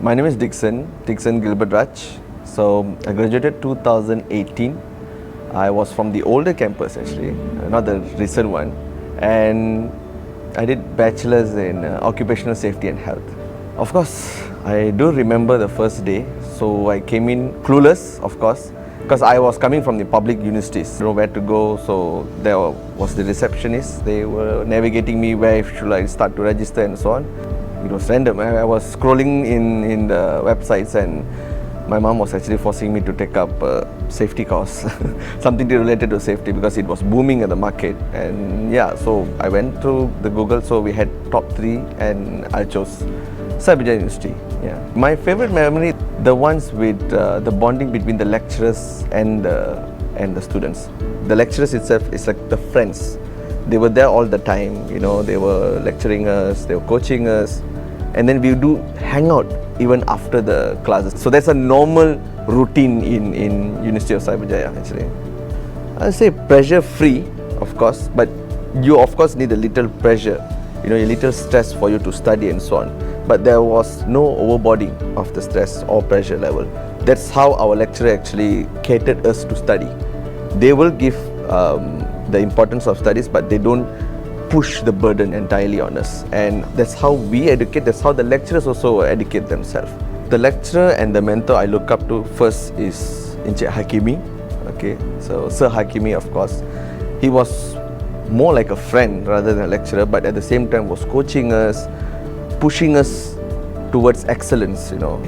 My name is Dickson Gilbert Raj. So I graduated 2018. I was from the older campus actually, not the recent one. And I did Bachelor's in Occupational Safety and Health. Of course, I do remember the first day. So I came in clueless, of course, because I was coming from the public universities, know where to go. So there was the receptionist. They were navigating me where should I start to register and so on. It was random. I was scrolling in the websites and my mom was actually forcing me to take up a safety course, something related to safety because it was booming in the market. And yeah, so I went to the Google. So we had top 3 and I chose Cyberjaya University. Yeah, my favorite memory, the ones with the bonding between the lecturers and the students. The lecturers itself is like the friends. They were there all the time. You know, they were lecturing us, they were coaching us, and then we do hang out even after the classes. So that's a normal routine in University of Cyberjaya actually. I'll say pressure free, of course, but you of course need a little pressure, you know, a little stress for you to study and so on. But there was no overboarding of the stress or pressure level. That's how our lecturer actually catered us to study. They will give the importance of studies, but they don't push the burden entirely on us. And that's how we educate, that's how the lecturers also educate themselves. The lecturer and the mentor I look up to first is Encik Hakimi. Okay, so Sir Hakimi, of course. He was more like a friend rather than a lecturer, but at the same time was coaching us, pushing us towards excellence, you know.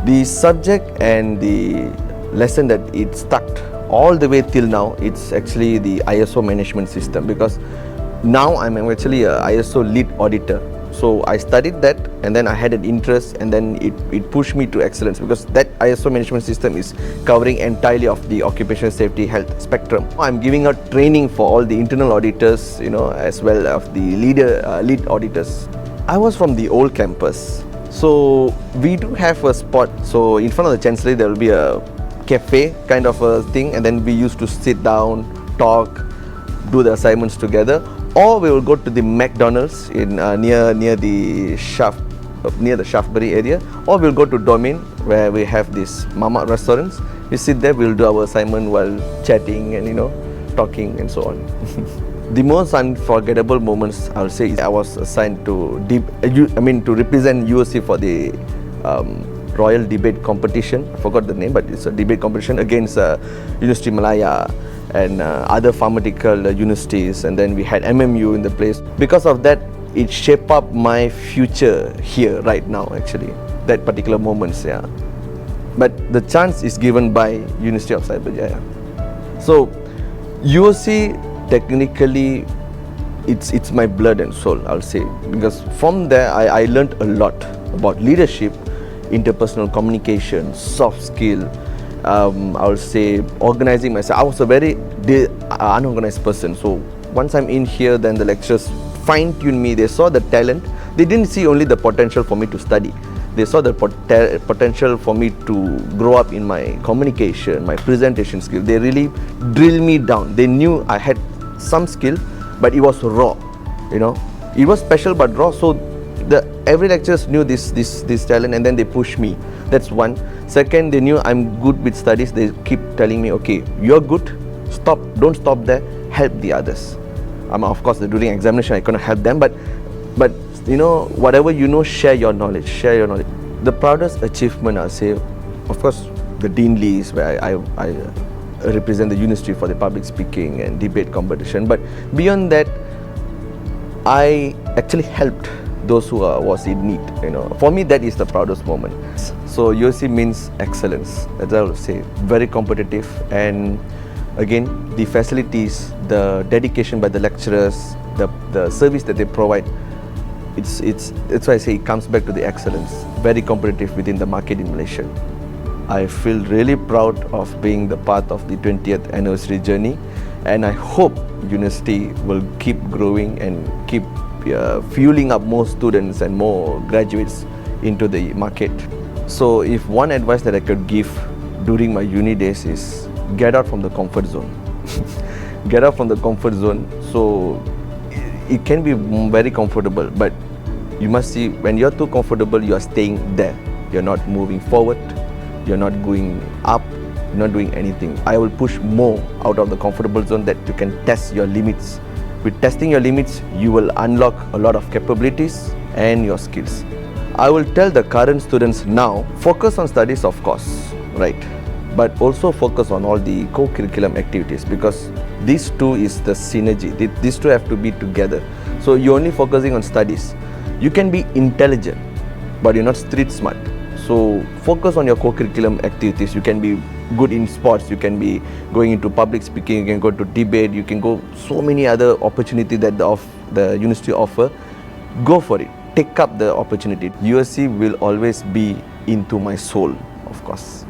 The subject and the lesson that it stuck all the way till now, it's actually the ISO management system, because now I'm actually a ISO lead auditor. So I studied that and then I had an interest, and then it pushed me to excellence, because that ISO management system is covering entirely of the occupational safety health spectrum. I'm giving out training for all the internal auditors, you know, as well as the lead auditors. I was from the old campus, so we do have a spot. So in front of the Chancellery there will be a cafe kind of a thing, and then we used to sit down, talk, do the assignments together. Or we will go to the McDonald's in near the Shaftesbury area, or we'll go to Domain where we have these mama restaurants. We sit there, we'll do our assignment while chatting and, you know, talking and so on. The most unforgettable moments, I'll say, is I was assigned to represent UoC for the Royal Debate Competition. I forgot the name, but it's a debate competition against University Malaya and other pharmaceutical universities, and then we had MMU in the place. Because of that, it shaped up my future here right now actually, that particular moments, yeah. But the chance is given by University of Cyberjaya. So UoC, technically it's my blood and soul, I'll say, because from there I learned a lot about leadership, interpersonal communication, soft skill, I will say organizing myself. I was a very unorganized person. So once I'm in here, then the lecturers fine-tuned me. They saw the talent. They didn't see only the potential for me to study. They saw the potential for me to grow up in my communication, my presentation skill. They really drilled me down. They knew I had some skill, but it was raw. You know, it was special but raw. So every lecturers knew this talent, and then they pushed me. That's one. Second, they knew I'm good with studies. They keep telling me, okay, you're good, don't stop there, help the others. Of course, during examination I couldn't help them, but you know, whatever you know, share your knowledge. The proudest achievement, I'll say, of course, the Dean Lees, where I represent the university for the public speaking and debate competition. But beyond that, I actually helped those who was in need, you know. For me, that is the proudest moment. So UoC means excellence, as I would say, very competitive, and again, the facilities, the dedication by the lecturers, the service that they provide, that's why I say it comes back to the excellence. Very competitive within the market in Malaysia. I feel really proud of being the part of the 20th anniversary journey, and I hope university will keep growing and keep fueling up more students and more graduates into the market. So if one advice that I could give during my uni days is get out from the comfort zone. Get out from the comfort zone. So it can be very comfortable, but you must see, when you're too comfortable, you are staying there. you're not moving forward, you're not going up, you're not doing anything. I will push more out of the comfortable zone that you can test your limits. With testing your limits, you will unlock a lot of capabilities and your skills. I will tell the current students now, focus on studies of course, right? But also focus on all the co-curriculum activities, because these two is the synergy. These two have to be together. So you're only focusing on studies. You can be intelligent, but you're not street smart. So focus on your co-curriculum activities. You can be good in sports, you can be going into public speaking, you can go to debate, you can go so many other opportunities that the university offer. Go for it. Take up the opportunity. UoC will always be into my soul, of course.